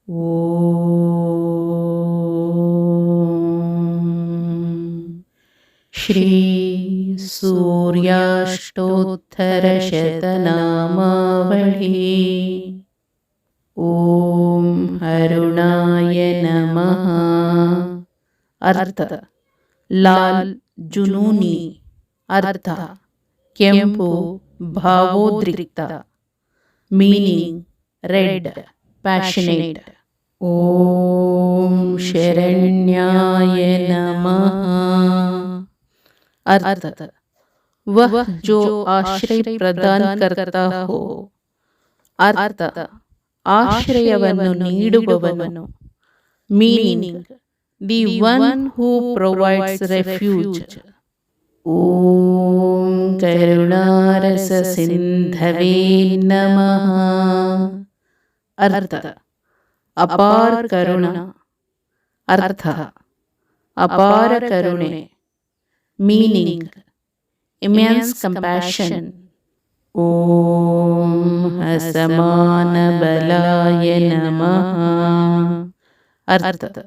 ಓಂ ಶ್ರೀ ಸೂರ್ಯಾಷ್ಟೋತ್ತರಶತನಾಮಾವಳಿ. ಓಂ ಅರುಣಾಯ ನಮಃ. ಅರ್ಥ ಲಾಲ್ ಜುನೂನಿ, ಅರ್ಥ ಕೆಂಪು ಭಾವೋದ್ರಿಕ್ತ, ಮೀನಿಂಗ್ ರೆಡ್ ಪ್ಯಾಷನೇಟ್. ಓಂ ಶರಣ್ಯಾಯ ನಮಃ. अर्थ वह जो आश्रय प्रदान करता हो, अर्थ ಆಶ್ರಯವನ್ನು ನೀಡುವವನು. Meaning the one who provides refuge. ಓಂ ಕರುಣಾರಸ ಸಿಂಧವೇ ನಮಃ. ಅರ್ಥ ಅಪಾರ ಕರುಣ, ಅರ್ಥ ಅಪಾರ ಕರುಣೆ. Meaning immense compassion. Om Asamana Balaya Namah. Artha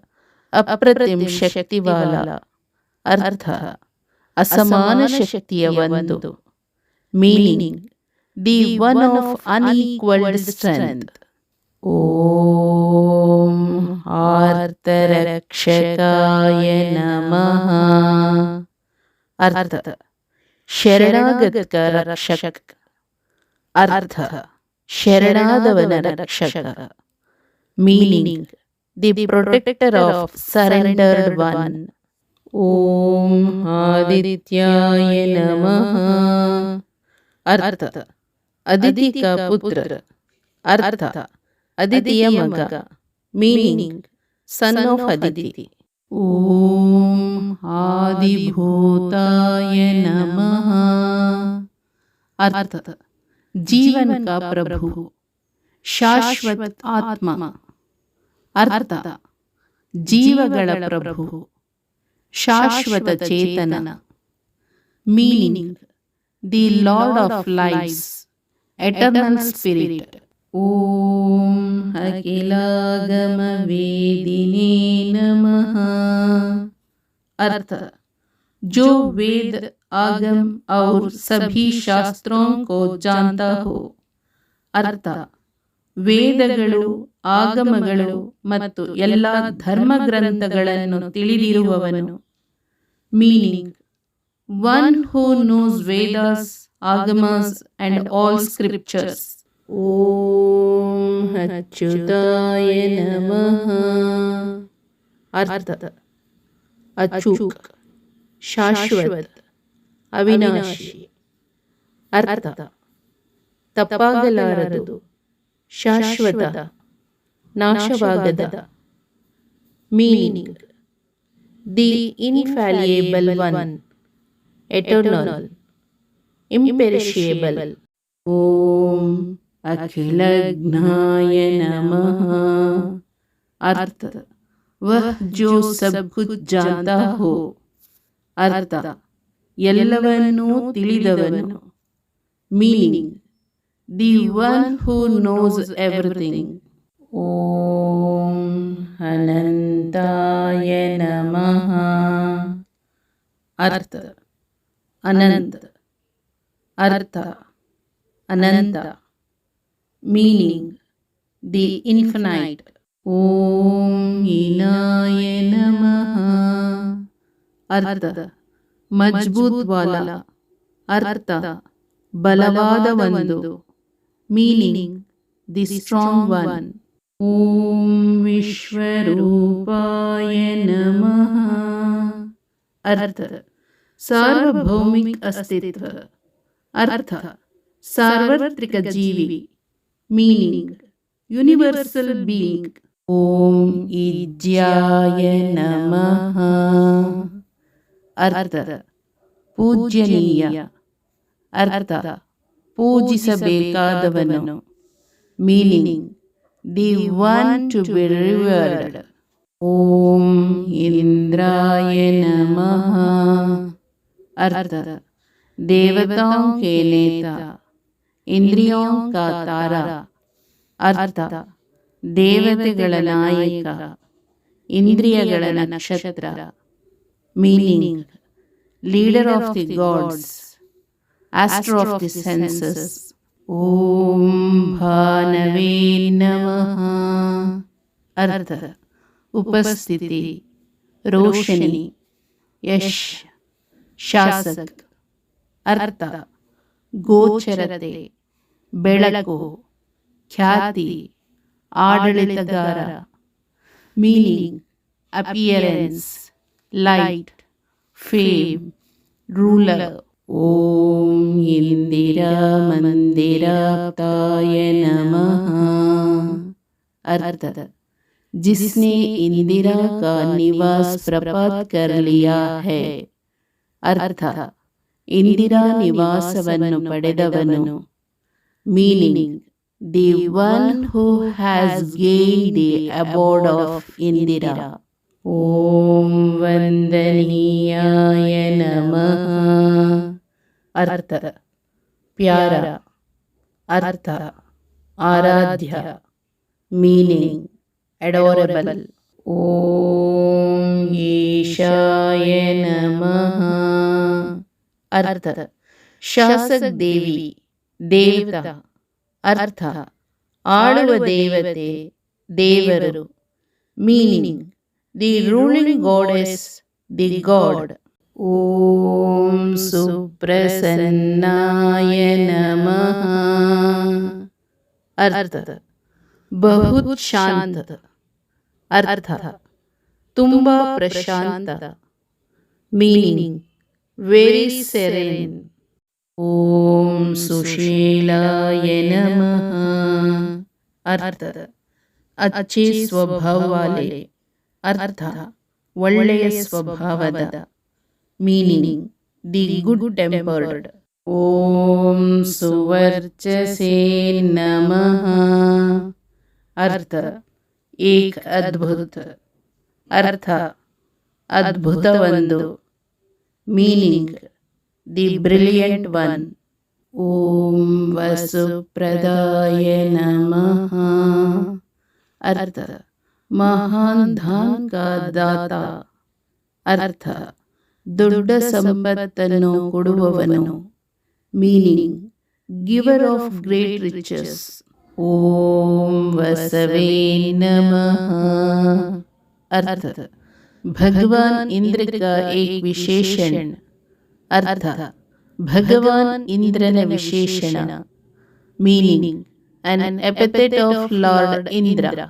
ಅಪ್ರತಿಮ್ ಶಕ್ತಿವಾಲ, ಅರ್ಥ ಅಸಮಾನ ಶಕ್ತಿಯ ಒಂದು. Meaning the one of unequalled strength. ಓಂ ಆರ್ತರಕ್ಷಕಾಯ ನಮಃ. ಅರ್ಥ ಶರಣಾಗತ ರಕ್ಷಕ, ಅರ್ಥ ಶರಣಾದವನ ರಕ್ಷಕ. Meaning the protector of surrendered one. ಓಂ ಆದಿತ್ಯಾಯ ನಮಃ. ಅರ್ಥ ಅದಿತಿ ಕಾ ಪುತ್ರ, ಅರ್ಥ ಅದಿತಿಯ ಮಗ. Meaning son of Aditi. ಓಂ ಆದಿಭೂತಾಯ ನಮಃ. ಅರ್ಥ ಜೀವನ ಕಾ ಪ್ರಭು, ಶಾಶ್ವತ ಆತ್ಮ, ಅರ್ಥ ಜೀವಗಳ ಪ್ರಭು, ಶಾಶ್ವತ ಚೇತನ. Meaning the lord of lifes, eternal spirit. ಓಂ ಅಖಿಲಾಗಮ ವೇದಿನೇ ನಮಃ. अर्थ जो वेद आगम और सभी शास्त्रों को जानता हो. ಅರ್ಥ ವೇದಗಳು, ಆಗಮಗಳು ಮತ್ತು ಎಲ್ಲ ಧರ್ಮಗ್ರಂಥಗಳನ್ನು ತಿಳಿದಿರುವವನು. Meaning one who knows Vedas, Agamas and all scriptures. ಓಂ ಅಚ್ಯುತಾಯ ನಮಃ. ಅರ್ಥ ಅಚೂಕ್, ಶಾಶ್ವತ, ಅವಿನಾಶಿ. ಅರ್ಥ ತಪ್ಪಾಗಲಾರದು, ಶಾಶ್ವತ, ನಾಶವಾಗದ. Meaning the infallible one, eternal, imperishable. ಓಂ ಅಖಿಲಜ್ಞಾಯ ನಮಃ. ಅರ್ಥ ವಹ ಜೋ ಸಬ್ ಕುಚ್ ಜಾನತಾ ಹೋ, ಅರ್ಥ ಎಲ್ಲವನ್ನೂ ತಿಳಿದವನು. Meaning the one who knows everything. ಓಂ ಅನಂತಾಯ ನಮಃ. ಅರ್ಥ ಅನಂತ, ಅರ್ಥ ಅನಂತ. Meaning the infinite. ಓಂ ಇನಾಯ ನಮಃ. ಅರ್ಥ ಮಜಬೂತ್ ವಾಲ, ಅರ್ಥ ಬಲವಾದ ಒಂದು. Meaning the strong one. ಓಂ ವಿಶ್ವರೂಪಾಯ ನಮಃ. ಅರ್ಥ ಸಾರ್ವಭೌಮಿಕ ಅಸ್ತಿತ್ವ, ಅರ್ಥ ಸಾರ್ವತ್ರಿಕ ಜೀವಿ. Meaning universal being. ಓಂ ಈಜ್ಯಾಯ ನಮಃ. ಅರ್ಥ ಪೂಜ್ಯನೀಯ, ಅರ್ಥ ಪೂಜಿಸಬೇಕಾದವನು. Meaning the one to be revered. ಓಂ ಇಂದ್ರಾಯ ನಮಃ. अर्थ देवताओं के नेता, इंद्रियों का तारा, अर्थ ದೇವತೆಗಳ ನಾಯಕ, ಇಂದ್ರಿಯಗಳ ನಕ್ಷತ್ರ. Meaning: leader of the gods, astro of the senses. ಓಂ ಭಾನವೇ ನಮಃ. ಅರ್ಥ: ಉಪಸ್ಥಿತಿ, ರೋಶನಿ, ಯಶ್, ಶಾಸಕ್. ಅರ್ಥ: ಗೋಚರತೆ, ಬೆಳಕು, ಖ್ಯಾತಿ, ಆಡಳಿತಗಾರ. Meaning: appearance, light, fame, ruler. ಓಂ ಇಂದಿರಾ ಮಂದಿರಾಪ್ತಾಯ ನಮಃ. ಅರ್ಥ: जिसने इंदिरा का निवास प्राप्त कर लिया है. ಅರ್ಥ: ಇಂದಿರಾ ನಿವಾಸವನ್ನು ಪಡೆದವನು. Meaning: the one who has gained the abode of Indira. ಓಂ ವಂದನೀಯಾಯ ನಮಃ. ಅರ್ಥ: ಪ್ಯಾರ. ಅರ್ಥ: ಆರಾಧ್ಯ. Meaning: adorable. ಓಂ ಈಶಾಯ ನಮಃ. ಅರ್ಥ: ಶಾಸಕ ದೇವಿ, ದೇವತಾ. ಅರ್ಥ: ಆಳುವ ದೇವತೆ, ದೇವರು. Meaning: the ruling goddess, the god. ಓಂ ಸುಪ್ರಸನ್ನಾಯ ನಮಃ. ಅರ್ಥ: ಬಹುತ್ ಶಾಂತ. ಅರ್ಥ: ತುಂಬಾ ಪ್ರಶಾಂತ. Meaning: very ಸೆರೆನ್. ಓಂ ಸುಶೀಲಾಯ ನಮಃ. ಅರ್ಥ: ಅಚ್ಚೇ ಸ್ವಭಾವ ವಾಲೆ. ಅರ್ಥ: ಒಳ್ಳೆಯ ಸ್ವಭಾವದ. Meaning: the good tempered. ಓಂ ಸುವರ್ಚಸೇ ನಮಃ. ಅರ್ಥ: ಏಕ್ ಅದ್ಭುತ. ಅರ್ಥ: ಅದ್ಭುತವೊಂದು. Meaning: the brilliant one. ಓಂ ವಸುಪ್ರದಾಯ ನಮಃ. ಅರ್ಥ: ಮಹಾನ್ ಧಾನ್ ಕಾ ದಾತ. ಅರ್ಥ: ದೊಡ್ಡ ಸಂಪತ್ತನ್ನು ಕೊಡುವವನು. Meaning: giver of great riches. ಓಂ ವಸವೇ ನಮಃ. अर्थ भगवान इंद्र का एक विशेषण। अर्थ भगवान इंद्रन विशेषण। Meaning an epithet of Lord Indra.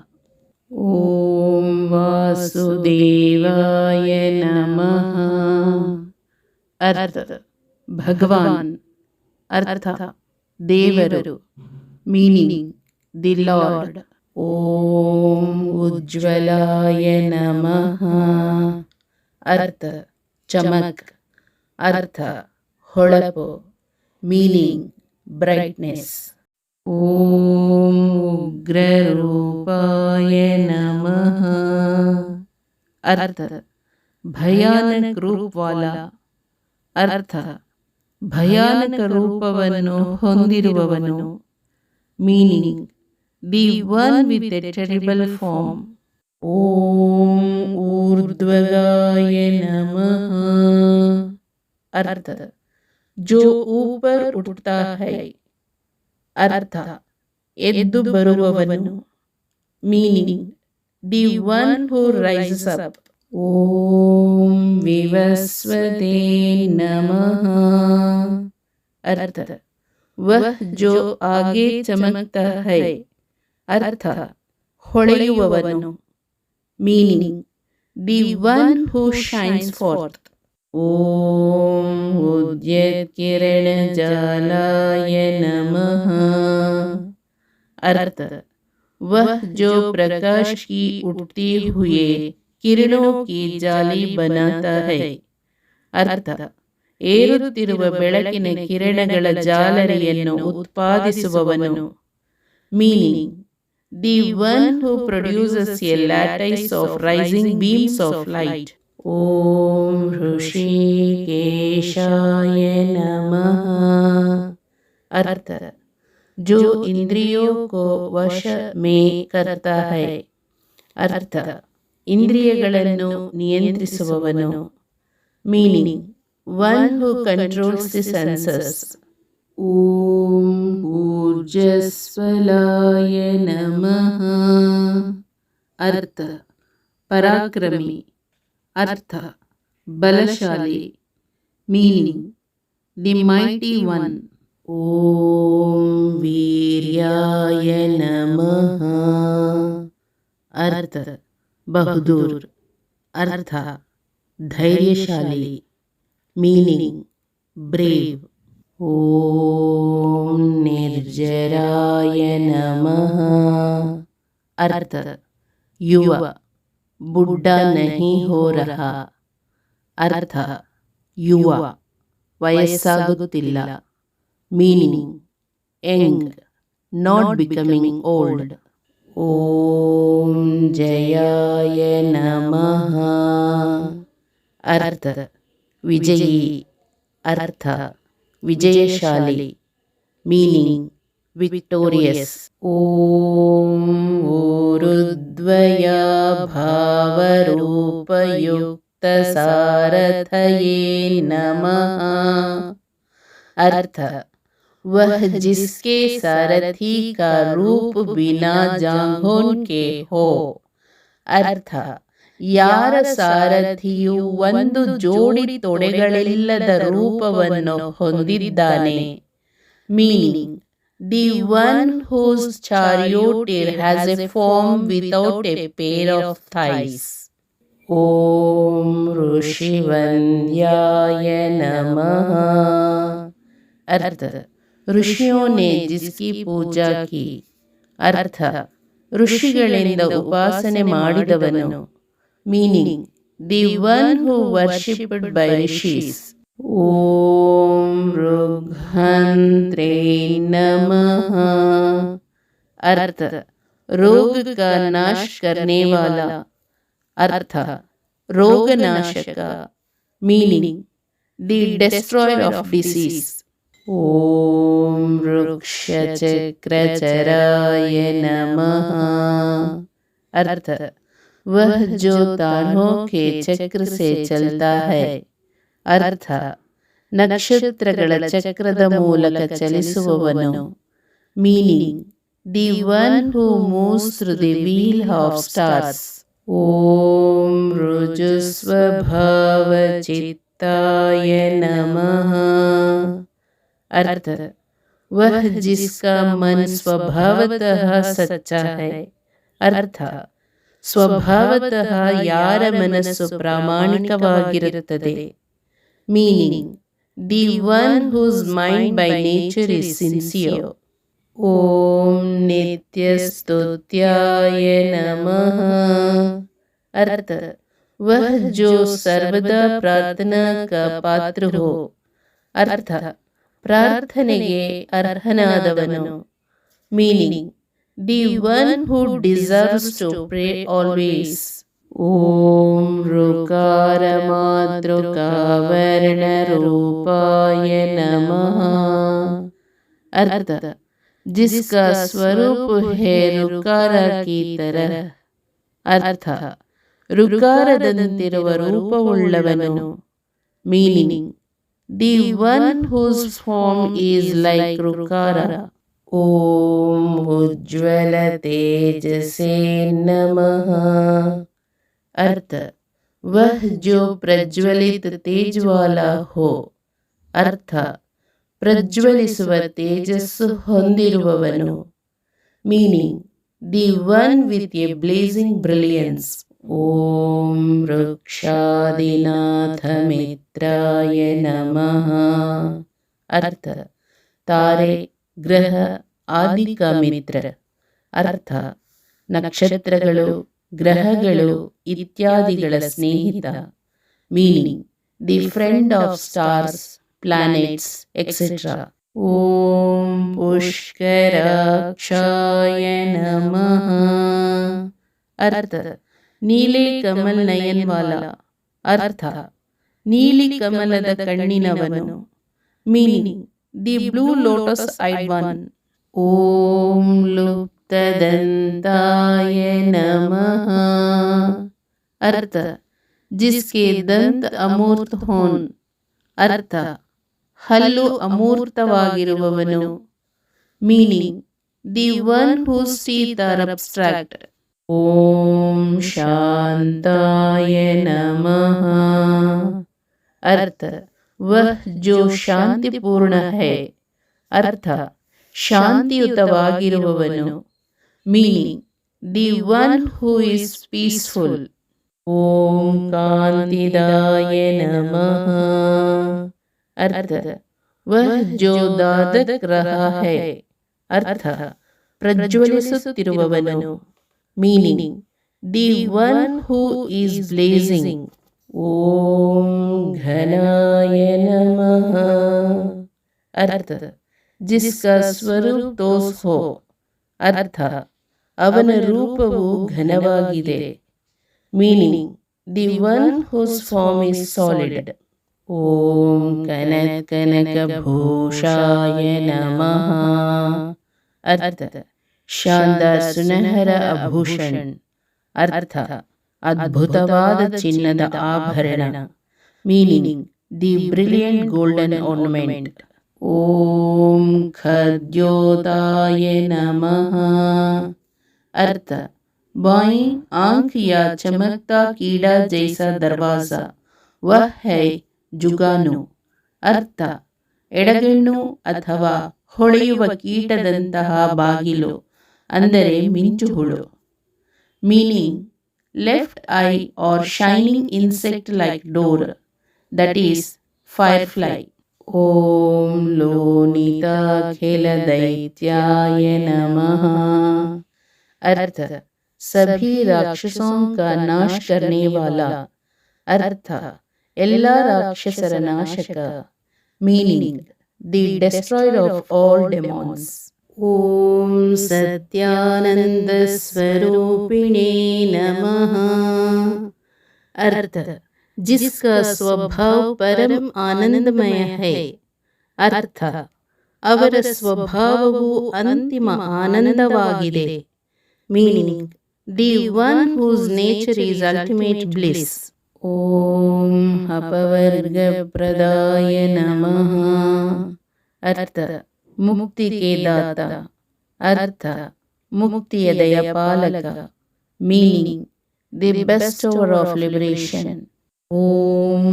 ओम वासुदेवाय नमः। अर्थ भगवान अर्थ देवरु। Meaning the lord. ओम उज्ज्वलाय नमः। अर्थ चमक अर्थ ಹೊಳಪು। Meaning brightness. ओम उग्ररूपाय नमः। अर्थ भयानक रूप वाला। अर्थ ಭಯಾನಕ ರೂಪವನ್ನು ಹೊಂದಿರುವವನು। Meaning the one with a terrible form. ಓಂ ಊರ್ಧ್ವಗಾಯ ನಮಃ। अर्थ जो ऊपर उठता है। अर्थ ಎದ್ದು ಬರುವವನು। Meaning the one who rises up. ओम विवस्वते नमः। अर्थ वह जो आगे चमकता है। अर्थ ಹೊಳೆಯುವವನು। Meaning the one who shines forth. ओम उद्यत किरण जालाय नमः। अर्थ वह जो प्रकाश की उठती हुए किरणों की जाली बनाता है। अर्थ ಏರುತ್ತಿರುವ ಬೆಳಕಿನ ಕಿರಣಗಳ ಜಾಲರಿಯನ್ನು ಉತ್ಪಾದಿಸುವವನು। Meaning the one who produces a lattice of rising beams of light. ಓಂ ಋಷಿಕೇಶಾಯ ನಮಃ। ಅರ್ಥ जो इंद्रियों को वश में करता है. ಅರ್ಥ, ಇಂದ್ರಿಯಗಳನ್ನು ನಿಯಂತ್ರಿಸುವವನು. Meaning, one who controls the senses. ಓಂ ಊರ್ಜಸ್ವಲಾಯ ನಮಃ. ಅರ್ಥ, ಪರಾಕ್ರಮಿ. ಅರ್ಥ, ಬಲಶಾಲಿ. Meaning, the mighty one. ಓಂ ವೀರ್ಯಾಯ ನಮಃ. ಅರ್ಥ, ಬಹದ್ದೂರ್. ಅರ್ಥ, ಧೈರ್ಯಶಾಲಿ. Meaning, brave. ಓಂ ನಿರ್ಜರಾಯ ನಮಃ. ಅರ್ಥ, ಯುವ, ಬುಡ್ಢಾ ನಹಿ ಹೋ ರಹಾ. ಅರ್ಥ, ಯುವ, ವಯಸ್ಸಾಗುತ್ತಿಲ್ಲ. Meaning, young, not becoming old. ಓಂ ಜಯಾಯ ನಮಃ. ಅರ್ಥ, ವಿಜಯಿ. ಅರ್ಥ, ವಿಜಯಶಾಲಿ. Meaning, victorious. ಓಂ ಊರುದ್ವಯ ಭಾವರೂಪಯುಕ್ತ ಸಾರಥಯೇ ನಮಃ. अर्थ, वह जिसके सारथी का रूप बिना जांघों के हो. ಅರ್ಥ, ಯಾರ ಸಾರಥಿಯು ಒಂದು ಜೋಡಿ ತೊಡೆಗಳಿಲ್ಲದ ರೂಪವನ್ನು ಹೊಂದಿದ್ದಾನೆ. Meaning, the one whose charioteer has a form without a pair of thighs. ಓಂ ಋಷಿವನ್ಯಾಯ ನಮಃ. अर्थ, ऋषियों ने जिसकी पूजा की. अर्थ, ಋಷಿಗಳಿಂದ ಉಪಾಸನೆ ಮಾಡಿದವನು. Meaning, the one who worshipped by rishis. ಓಂ ಋಗ್ಹಂತ್ರೇ ನಮಃ. अर्थ, रोग का नाश करने वाला. अर्थ, रोगनाशक. Meaning, the destroyer of disease. ಓಂ ವೃಕ್ಷಚಕ್ರಚರಾಯ ನಮಃ. अर्थ, वह जो तारों के चक्र से चलता है. अर्थ, ನಕ್ಷತ್ರಗಳ ಚಕ್ರದ ಮೂಲಕ ಚಲಿಸುವವನು. Meaning, the one who moves through the wheel of stars. ಓಂ ರುಜುಸ್ವಭಾವ चित्ताय नमः. अर्थ, वह जिसका मन स्वभावतः सच्चा है. अर्थ, ಸ್ವಭಾವತಃ ಯಾರ ಮನಸ್ಸು ಪ್ರಾಮಾಣಿಕವಾಗಿರುತ್ತದೆ. Meaning, the one whose mind by nature is sincere. ಓಂ ನಿತ್ಯಸ್ತುತ್ಯಾಯ ನಮಃ. अर्थ, वह जो सर्वदा प्रार्थना का पात्र हो. अर्थ, ಪ್ರಾರ್ಥನೆಗೆ ಅರ್ಹನಾದವನು. Meaning, the one who deserves to pray always. ಓಂ ಋಕಾರ ಮಾತೃಕಾವರ್ಣ ರೂಪಾಯ ನಮಃ. अर्थ, जिसका स्वरूप है ऋकार की तरह. अर्थ, ಋಕಾರದಂತಿರುವ ರೂಪವುಳ್ಳವನು. Meaning, the one whose form is like ಋಕಾರ. ಓಂ ಉಜ್ವಲ ತೇಜಸೇ ನಮಃ. अर्थ, वह जो प्रज्वलित तेज वाला हो. अर्थ, ಪ್ರಜ್ವಲಿಸುವ ತೇಜಸ್ಸು ಹೊಂದಿರುವವನು. Meaning, the one with a blazing brilliance. ಓಂ ವೃಕ್ಷಾದಿನಾಥ ಮಿತ್ರಾಯ ನಮಃ. अर्थ, ತಾರೆ, ಗ್ರಹ ಆದಿಕ ಮಿತ್ರ. ಅರ್ಥ, ನಕ್ಷತ್ರಗಳು, ಗ್ರಹಗಳು ಇತ್ಯಾದಿಗಳ ಸ್ನೇಹಿತ. Meaning, the friend of stars, planets, etc. ಓಂ ಪುಷ್ಕರಾಕ್ಷಾಯ ನಮಃ. अर्थ, ನೀಲೆ ಕಮಲ್ ನಯನ್ ವಾಲ. ಅರ್ಥ, ನೀಲಿ ಕಮಲದ ಕಣ್ಣಿನವನು. Meaning, the blue lotus eyed one. ओम लुप्तदंताय नमः। अर्थ जिसके दंत अमूर्त हों, अर्थ ಹಲ್ಲು ಅಮೂರ್ತವಾಗಿರುವವನು. Meaning the one whose teeth are abstract. ಓಂ ಶಾಂತಾಯ ನಮಃ. अर्थ वह जो शांतिपूर्ण है, अर्थ ಶಾಂತಿಯುತವಾಗಿರುವವನು. Meaning the one who is peaceful. ಓಂ ಕಾಂತಿದಾಯ ನಮಃ. अर्थ वह जो दादक रहा है, अर्थ ಪ್ರಜ್ವಲಿಸುತ್ತಿರುವವನು. Meaning the one who is blazing. ಓಂ ಘನಾಯ ನಮಃ. अर्थ जिसका ಸ್ವರೂಪ ತೋಸ್ ಹೋ, ಅರ್ಥ ಅವನ ರೂಪವು ಘನವಾಗಿದೆ. Meaning the one whose form is solid. ಓಂ ಕನಕಭೂಷಾಯ ನಮಃ. अर्थ शानदार सुनहरा आभूषण, अर्थ ಅದ್ಭುತವಾದ ಚಿನ್ನದ ಆಭರಣ. Meaning the brilliant golden ornament. ಓಂ ಖದ್ಯೋತಾಯ ನಮಃ. अर्थ बाईं आंख या चमकता कीड़ा जैसा दरवाजा, वह है जुगानु. अर्थ ಎಡಗಣ್ಣು ಅಥವಾ ಹೊಳೆಯುವ ಕೀಟದಂತಹ ಬಾಗಿಲು, ಅಂದರೆ ಮಿಂಚುಹುಳು. Meaning left eye or shining insect like door, that is firefly. ಓಂ ಲೋನಿತಾಖಿಲ दैत्याय नमः. अर्थ सभी राक्षसों का नाश करने वाला, अर्थ ಎಲ್ಲ ರಾಕ್ಷಸರ ನಾಶಕ. Meaning the destroyer of all demons. ಓಂ ಸತ್ಯಾನಂದ ಸ್ವರೂಪಿಣೇ ನಮಃ. अर्थ जिसका स्वभाव परम आनंदमय है, अर्थ ಅವರ ಸ್ವಭಾವವು ಅಂತಿಮ ಆನಂದವಾಗಿದೆ. Meaning the one whose nature is ultimate bliss. ಓಂ ಅಪವರ್ಗ ಪ್ರದಾಯ ನಮಃ. अर्थ मुक्ति के दाता, अर्थ मुक्तिಯ ದಯಪಾಲಕ. Meaning the bestower of liberation. ಓಂ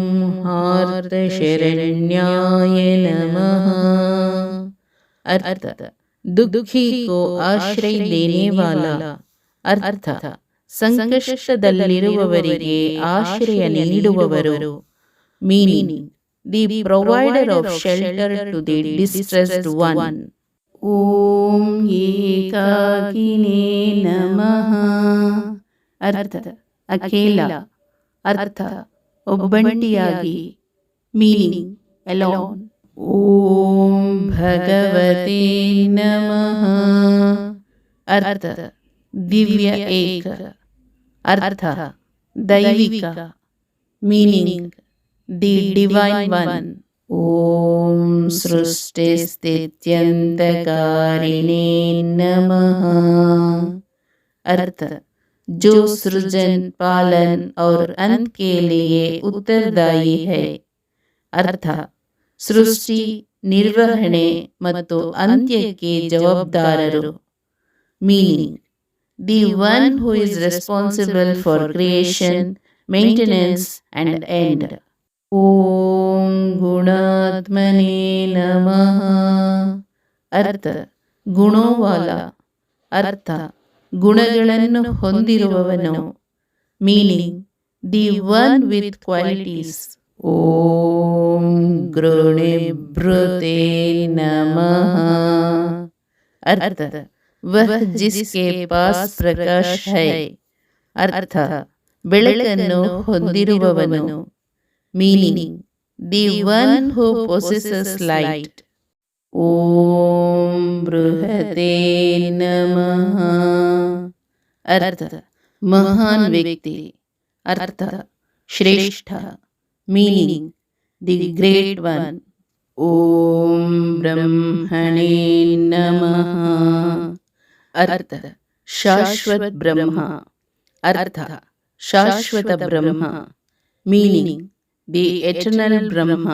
ಹಾರ್ದ ಶರಣ್ಯಾಯ ನಮಃ. अर्थ दुखी को आश्रय देने वाला, अर्थ ಸಂಕಷ್ಟದಲ್ಲಿರುವವರಿಗೆ ಆಶ್ರಯ ನೀಡುವವರು. Meaning the provider of shelter to the distressed one. ಓಂ ಏಕಾಕಿನೇ ನಮಃ. अर्थ ಅಕೇಲ, अर्थ ಒಬ್ಬಂಟಿಯಾಗಿ. Meaning alone. ಓಂ ಭಗವತೆ ನಮಃ. अर्थ ದಿವ್ಯ ಏಕ, अर्थ ದೈವಿಕ. Meaning the divine one. ಓಂ सृष्टिस्थित्यन्तकारिणे नमः. अर्थ जो सृजन, पालन और अंत के लिए उत्तरदायी है, अर्थ ಸೃಷ್ಟಿ, ನಿರ್ವಹಣೆ ಮತ್ತು ಅಂತ್ಯಕ್ಕೆ ಜವಾಬ್ದಾರರು. Meaning the one who is responsible for creation, maintenance and end. ಓಂ ಗುಣಾತ್ಮನೇ ನಮಃ. अर्थ ಗುಣೋವಾಲ, अर्थ ಗುಣಗಳನ್ನು ಹೊಂದಿರುವವನು. Meaning the one with qualities. ಓಂ ಗೃಣಿಭೃತೆ ನಮಃ. अर्थ वह जिसके पास प्रकाश है, अर्थ ಬೆಳಕನ್ನು ಹೊಂದಿರುವವನು. Meaning the one who possesses light. ಓಂ ಬೃಹತೆ ನಮಃ. अर्थ ಮಹಾನ್ ವ್ಯಕ್ತಿ, अर्थ ಶ್ರೇಷ್ಠ. Meaning the great one. ಓಂ ಬ್ರಹ್ಮಣೇ ನಮಃ. ಅರ್ಥ ಶಾಶ್ವತ ಬ್ರಹ್ಮ. ಅರ್ಥ ಶಾಶ್ವತ Brahma. Meaning the eternal Brahma.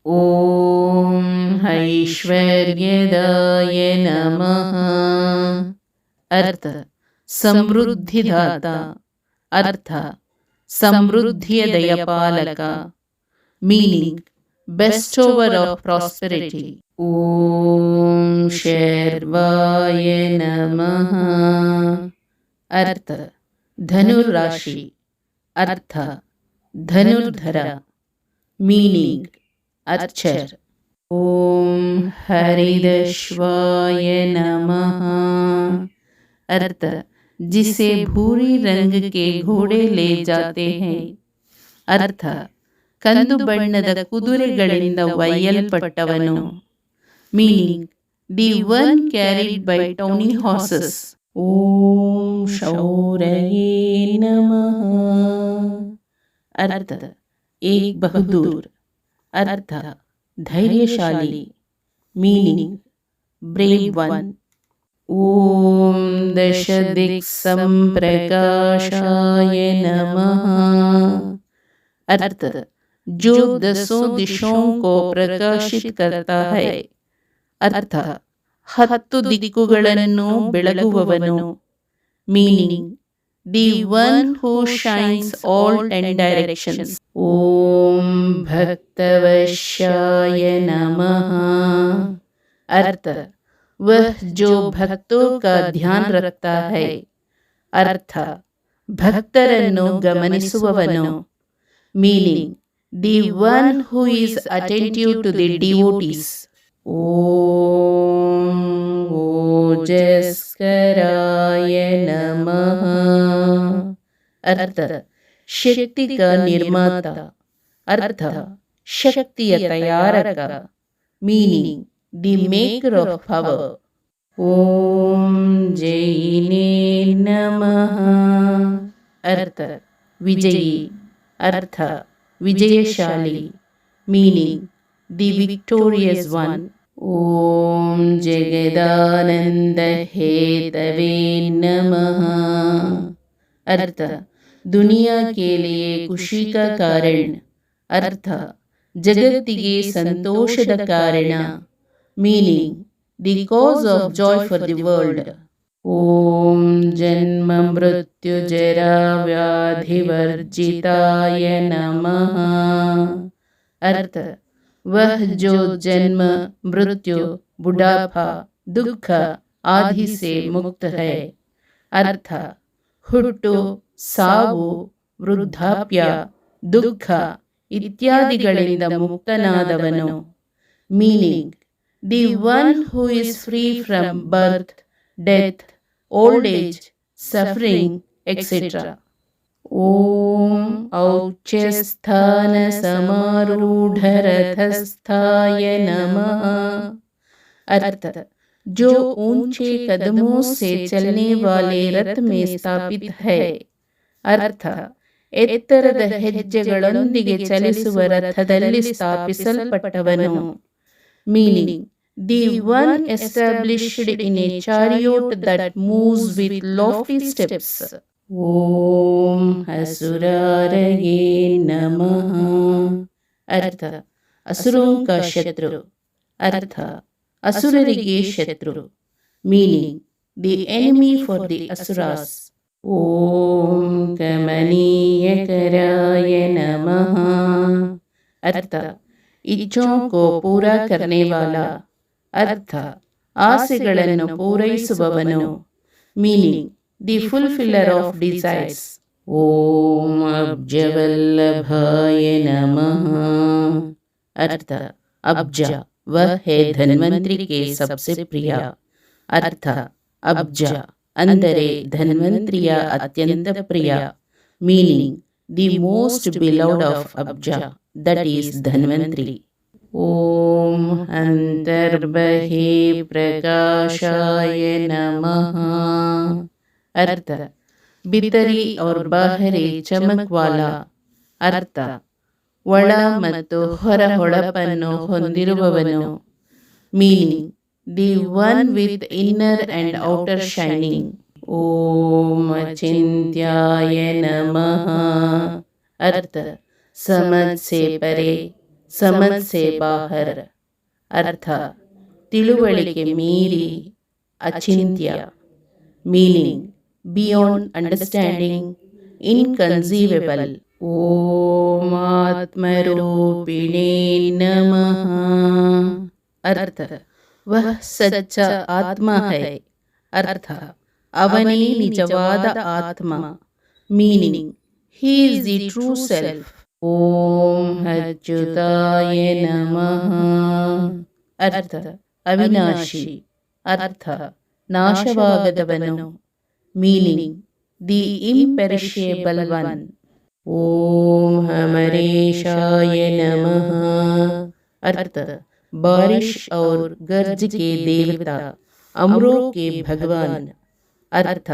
ಓಂ ಐಶ್ವರ್ಯದಾಯ ನಮಃ. ಅರ್ಥ ಸಮೃದ್ಧಿದಾತ. ಅರ್ಥ ಸಮೃದ್ಧಿಯ ದಯಪಾಲಕ. Meaning bestower of prosperity. ಓಂ ಶರ್ವಾಯ ನಮಃ. ಅರ್ಥ ಧನುರಾಶಿ. ಅರ್ಥ ಧನುರ್ಧರ. Meaning archer. ಓಂ ಹರಿದಶ್ವಾಯ ನಮಃ. अर्थ जिसे भूरी रंग के घोड़े ले जाते हैं. अर्थ ಕಂದು ಬಣ್ಣದ ಕುದುರೆಗಳಿಂದ ಒಯ್ಯಲ್ಪಟ್ಟವನು. Meaning the one carried by tawny horses. ಓಂ ಶೌರ್ಯೇ ನಮಃ. ಅರ್ಥ ಏಕ್ ಬಹದ್ದೂರ್. ಅರ್ಥ ಧೈರ್ಯಶಾಲಿ. Meaning brave one. ಓಂ ದಶ ದಿಕ್ ಸಂಪ್ರಕಾಶಾಯ ನಮಃ. अर्थ जो दसों दिशों को प्रकाशित करता है. अर्थ ಹತ್ತು ದಿಕ್ಕುಗಳನ್ನು ಬೆಳಗುವವನು. Meaning the one who shines all 10 directions. ಓಂ ಭಕ್ತವಶ್ಯಾಯ ನಮಃ. अर्थ वह जो भक्तों का ध्यान रखता है. अर्थ ಭಕ್ತರನ್ನು ಗಮನಿಸುವವನು. Meaning the one who is attentive to the devotees. ಓಂ ಓಜಸ್ಕರಾಯ ನಮಃ. अर्थ शक्ति का निर्माता. अर्थ शक्तिಯ ತಯಾರಕ. Meaning the maker of power. ಓಂ ಜೈನೇ ನಮಃ. अर्थ ವಿಜಯಿ. अर्थ ವಿಜಯಶಾಲಿ. Meaning the victorious one. ಓಂ ಜಗದಾನಂದ ಹೇತವೇ ನಮಃ. अर्थ दुनिया के लिए खुशी का कारण. अर्थ ಜಗತ್ತಿಗೆ ಸಂತೋಷದ ಕಾರಣ. Meaning the cause of joy for the world. ಓಂ ಜನ್ಮ ಮೃತ್ಯು ಜರಾ ವ್ಯಾಧಿ ವರ್ಜಿತಾಯ ನಮಃ. अर्थ वह जो जन्म मृत्यु बुढ़ापा दुख आदि से मुक्त है. अर्थ ಹುಟ್ಟು ಸಾವು ವೃದ್ಧಾಪ್ಯ ದುಃಖ ಇತ್ಯಾದಿಗಳಿಂದ ಮುಕ್ತನಾದವನು. Meaning the one who is free from birth death old age suffering etcetera. ಓಂ ಔಚ್ಯಸ್ಥಾನ ಸಮಾರೂಢರಥಸ್ಥಾಯ ನಮಃ. अर्थ जो ऊंचे कदमों से चलने वाले रथ में स्थापित है. अर्थ ಎತ್ತರದ ಹೆಜ್ಜೆಗಳೊಂದಿಗೆ ಚಲಿಸುವ ರಥದಲ್ಲಿ ಸ್ಥಾಪಿಸಲ್ಪಟ್ಟವನು. Meaning the one established in a chariot that moves with lofty steps. ಓಂ ಅಸುರಾರಯೇ ನಮಃ. अर्थ असुरों का शत्रु. अर्थ असुरರಿಗೆ ಶತ್ರು. Meaning the enemy for the asuras. ಓಂ ಕಮನೀಯಕರಾಯ ನಮಃ. अर्थ इच्छों को पूरा करने वाला. अर्थ ಆಸೆಗಳನ್ನು ಪೂರೈಸುವವನು. Meaning the fulfiller of desires. ಓಂ ಅಬ್ಜವಲ್ಲಭಾಯ ನಮಃ. अर्थ अब्ज वह है धन्वंतरि के सबसे प्रिय. अर्थ अब्ज ಅಂದರೆ ಧನ್ವಂತರಿಯ ಅತ್ಯಂತ ಪ್ರಿಯ. Meaning the most beloved of Abja that is Dhanvantari. ಓಂ ಅಂತರ್ಬಹಿ ಪ್ರಕಾಶಾಯ ನಮಃ. अर्थ भीतरी और बाहरी चमक वाला. अर्थ ಒಳ ಮತ್ತು ಹೊರ ಹೊಳಪನ್ನು ಹೊಂದಿರುವವನು. Meaning the one with inner and outer shining. ಓಂ ಅಚಿಂತ್ಯಾಯ ನಮಃ. ಅರ್ಥ ಸಮಜ್ ಸೆ ಪರೆ, ಸಮಜ್ ಸೆ ಬಾಹರ್. ಅರ್ಥ ತಿಳುವಳಿಕೆ ಮೀರಿ, ಅಚಿಂತ್ಯ. Meaning beyond understanding, inconceivable. ಓಂ ಆತ್ಮರೂಪಿಣೇ ನಮಃ. ಅರ್ಥ ವಹ ಸಚ್ಚ ಆತ್ಮ ಹೈ. ಅರ್ಥ ಅವನೇ ನಿಜವಾದ ಆತ್ಮ. Meaning he is the true self. ಓಂ ಅಚ್ಯುತಾಯ ನಮಃ. ಅರ್ಥ ಅವಿನಾಶಿ. ಅರ್ಥ ನಾಶವಾಗದವನು. Meaning the imperishable one. ಓಂ ಅಮರೇಶಾಯ ನಮಃ. ಅರ್ಥ बारिश और गर्ज के देवता, अमरों के भगवान. ಅರ್ಥ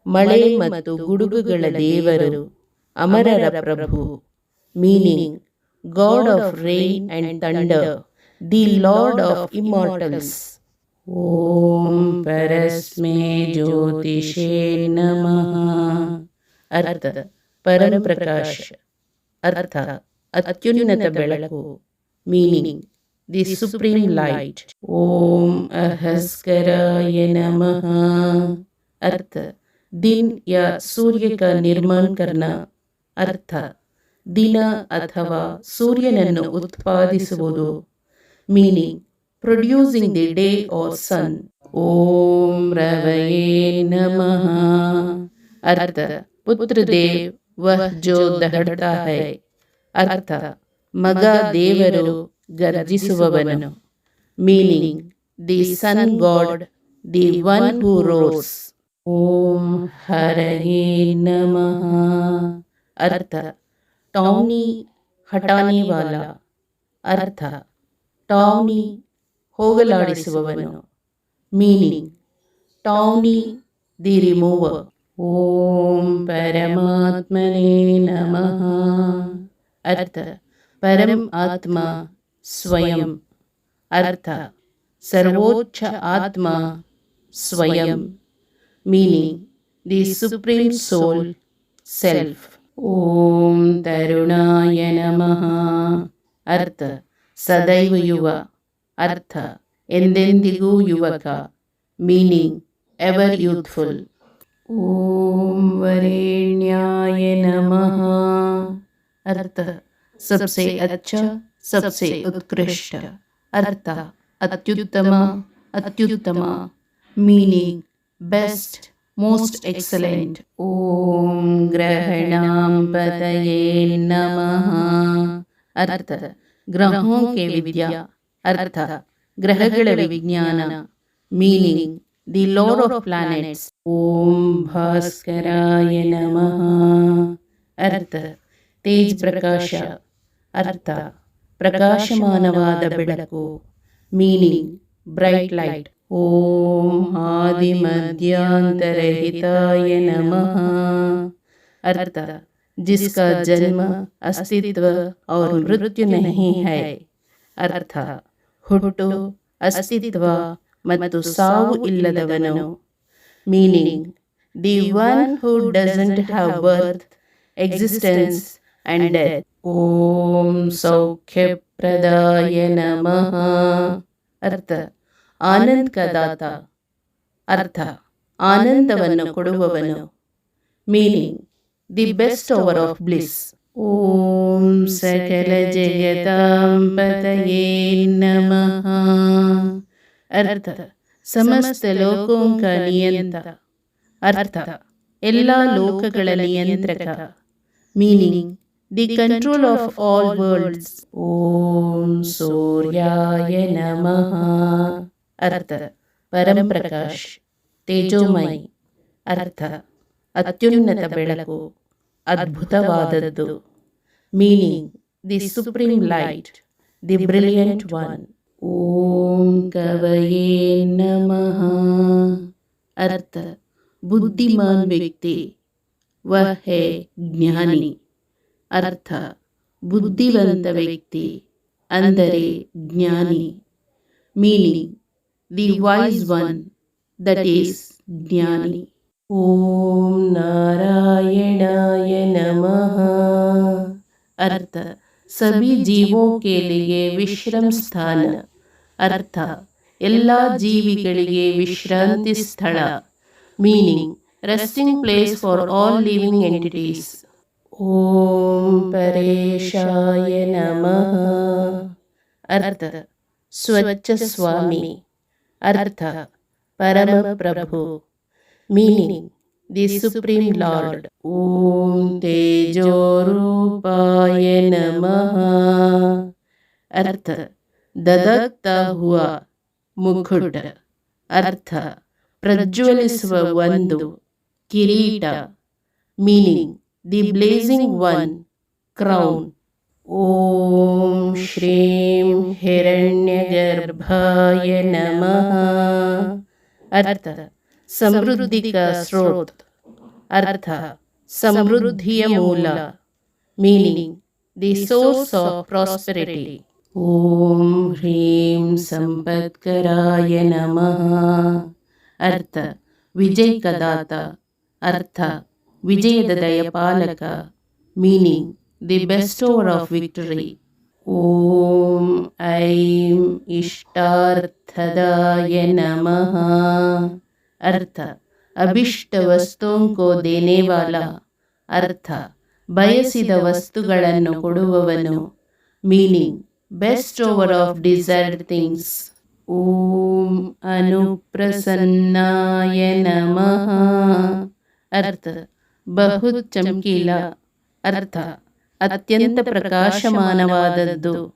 ಮಳೆ ಮತ್ತು ಗುಡುಗುಗಳ ದೇವರು, ಅಮರರ ಪ್ರಭು. Meaning god of rain and thunder, the lord of immortals. ಓಂ ಪರಸ್ಮೈ ಜ್ಯೋತಿಷೇ ನಮಃ. ಅರ್ಥ ಪರಂಪ್ರಕಾಶ. ಅರ್ಥ ಅತ್ಯುನ್ನತ ಬೆಳಕು. Meaning the supreme light. ಓಂ ಅಹಸ್ಕರಾಯ ನಮಃ. अर्थ दिन या सूर्य का निर्माण करना. अर्थ ದಿನ ಅಥವಾ ಸೂರ್ಯನನ್ನು ಉತ್ಪಾದಿಸುವುದು. Meaning producing the day or sun. ಓಂ ರವಯೇ ನಮಃ. ಅರ್ಥ ಪುತ್ರದೇವ್ ವಹ ಜೋ ದಹಡ್ತಾ ಹೈ. ಅರ್ಥ ಮಗ ದೇವರು, ಗರ್ಜಿಸುವವನು. Meaning the son god, the one who roars. ಓಂ ಹರಯೇ ನಮಃ. ಅರ್ಥ ಟೌನಿ ಹಟಾನೆ ವಾಲ. ಅರ್ಥ ಟೌನಿ ಹೋಗಲಾಡಿಸುವವನು. Meaning tawny the remover. ಓಂ ಪರಮಾತ್ಮನೇ ನಮಃ. ಅರ್ಥ ಪರಂ ಆತ್ಮ ಸ್ವಯಂ. ಅರ್ಥ ಸರ್ವೋಚ್ಚ ಆತ್ಮ ಸ್ವಯಂ. Meaning the supreme soul, self. ಓಂ ತರುಣಾಯ ನಮಃ. ಅರ್ಥ ಸದೈವ ಯುವ. ಅರ್ಥ ಎಂದೆಂದಿಗೂ ಯುವಕ. Meaning ever youthful. ಓಂ ವರೇಣ್ಯಾಯ ನಮಃ. ಅರ್ಥ ಸಬ್ಸೆ ಅಚ್ಚ, ಸಬ್ಸೆ ಉತ್ಕೃಷ್ಟ. ಅರ್ಥ ಅತ್ಯುತ್ತಮ, ಅತ್ಯುತ್ತಮ. Meaning best, most excellent. ಓಂ ಗ್ರಹಣಾಂ ಪತಯೇ ನಮಃ. ಅರ್ಥ ಗ್ರಹೋं के ವಿದ್ಯಾ. ಅರ್ಥ ಗ್ರಹಗಳ ವಿಜ್ಞಾನ. Meaning the lord of planets. ಓಂ ಭಾಸ್ಕರಾಯ ನಮಃ. ಅರ್ಥ ತೇಜ್ ಪ್ರಕಾಶ. ಅರ್ಥ ಪ್ರಕಾಶಮಾನವಾದ ಬೆಳಕು. Meaning bright light. ಓಂ ಆದಿ ಮಧ್ಯಾಂತರಹಿತಾಯ ನಮಃ. ಅರ್ಥ जिसका जन्म, अस्तित्व और मृत्यु नहीं है. ಅರ್ಥ ಹುಟ್ಟು, ಅಸ್ತಿತ್ವ ಮತ್ತು ಸಾವು ಇಲ್ಲದವನು. Meaning the one who doesn't have birth, existence and death. ಓಂ ಸೌಖ್ಯಪ್ರದಾಯ ನಮಃ. ಅರ್ಥ ಆನಂದ್ ಕಾ ದಾತ. ಅರ್ಥ ಆನಂದವನ್ನು ಕೊಡುವವನು. Meaning the bestower of bliss. ಓಂ ಸಕಲ ಜಗತಾಂ ಪತಯೇ ನಮಃ. ಅರ್ಥ ಸಮಸ್ತ ಲೋಕೋಂ ಕಾ ನಿಯಂತ. ಅರ್ಥ ಎಲ್ಲ ಲೋಕಗಳ ನಿಯಂತ್ರಕ. Meaning the control of all worlds. ಓಂ ಸೂರ್ಯಾಯ ನಮಃ. ಅರ್ಥ ಪರಂಪ್ರಕಾಶ್, ತೇಜೋಮಯಿ. ಅರ್ಥ ಅತ್ಯುನ್ನತ ಬೆಳಕು, ಅದ್ಭುತವಾದದ್ದು. Meaning the supreme light, the brilliant one. ಓಂ ಕವಯೇ ನಮಃ. ಅರ್ಥ ಬುದ್ಧಿಮಾನ್ ವ್ಯಕ್ತಿ, ವಹ ಹೇ ಜ್ಞಾನಿ. ಅರ್ಥ ಬುದ್ಧಿವಂತ ವ್ಯಕ್ತಿ ಅಂದರೆ ಜ್ಞಾನಿ. Meaning the wise one, that is ಜ್ಞಾನಿ. ಓಂ नारायणाय नमः. अर्थ सभी जीवों के लिए विश्राम स्थान. अर्थ ಎಲ್ಲ ಜೀವಿಗಳಿಗೆ ವಿಶ್ರಾಂತಿ ಸ್ಥಳ. Meaning resting place for all living entities. ಓಂ ಪರೇಶಾಯ ನಮಃ. ಅರ್ಥ ಸ್ವಚ್ಛ ಸ್ವಾಮಿ. ಅರ್ಥ ಪರಮ ಪ್ರಭು. Meaning the supreme lord. ಓಂ ತೇಜೋರೂಪಾಯ ನಮಃ. अर्थ ದದಕ್ತ ಹುವ ಮುಖುಟ. ಅರ್ಥ ಪ್ರಜ್ವಲಿಸುವ ಒಂದು ಕಿರೀಟ. Meaning the blazing one, crown. ಓಂ ಶ್ರೀಂ ಹಿರಣ್ಯಗರ್ಭಾಯ ನಮಃ. ಅರ್ಥ ಸಮೃದ್ಧಿ ಕಾ ಸ್ರೋತ್. ಅರ್ಥ ಸಮೃದ್ಧಿಯ ಮೂಲ. Meaning the source of prosperity. ಓಂ ಹ್ರೀಂ ಸಂಪತ್ಕರಾಯ ನಮಃ. ಅರ್ಥ ವಿಜಯ ಕದಾತ. ಅರ್ಥ ವಿಜಯದ ದಯಪಾಲಕ. Meaning the bestower of victory. ಓಂ ಐಂ ಇಷ್ಟಾರ್ಥದಾಯ ನಮಃ. अर्थ अभिष्ट वस्तुओं को देने वाला. अर्थ ಬಯಸಿದ ವಸ್ತುಗಳನ್ನು ಕೊಡುವವನು. Meaning bestower of desired things. ಓಂ ಅನುಪ್ರಸನ್ನಾಯ ನಮಃ. अर्थ ಬಹುತ್ ಚಮಕೀಲಾ. ಅರ್ಥ ಅತ್ಯಂತ ಪ್ರಕಾಶಮಾನವಾದದ್ದು.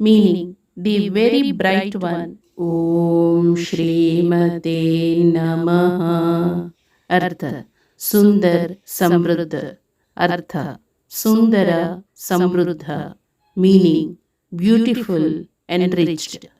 Meaning the very bright one. ಓಂ ಶ್ರೀಮತೆ ನಮಃ. ಅರ್ಥ ಸುಂದರ್ ಸಮೃದ್ಧ. ಅರ್ಥ ಸುಂದರ ಸಮೃದ್ಧ. Meaning beautiful enriched.